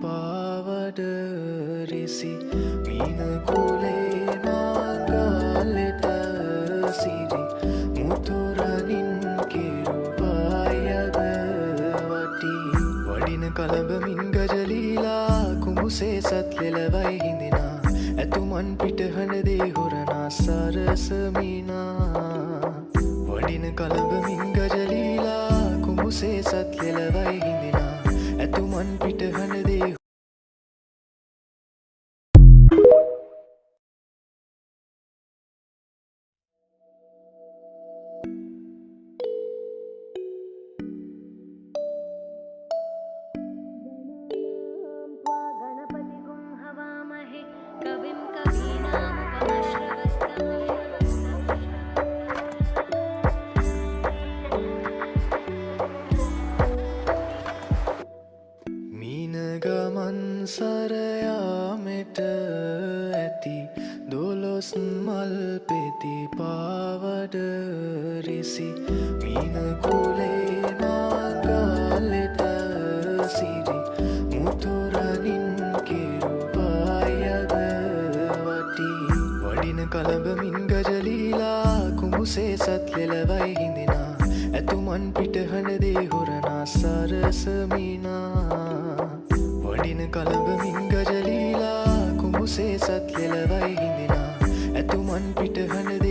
පාවඩ රිසි මීන කුලේ නාගාලෙට සිරි මුතුරනින් කිරුවායද වටි වඩින කලඹමින් ගජලීලා කුඹුසේ සත් ලෙලවයි හිඳිනා ඇතුමන් පිටහඬ දේ හොරනා සරසමිනා වඩින කලඹමින් ගජලීලා කුඹුසේ සත් ලෙලවයි හිඳිනා ඇතුමන් පිටහඬ දේ ගමන් සරයාමෙට ඇති දොළොස් මල් පෙති පාවඩ රිසි මීන කුලේ නාගාලෙට සිරි මුතුරනින් කිරුවායද වටි වඩින කලඹමින් ගජලීලා කුඹුසේ සත් ලෙලවයි හිඳිනා ඇතුමන් පිටහඬ දේ හොරනා සරසමිනා වඩින කලඹමින් ගජලීලා කුඹුසේ සත් ලෙලවයි හිඳිනා ඇතුමන් පිටහඬ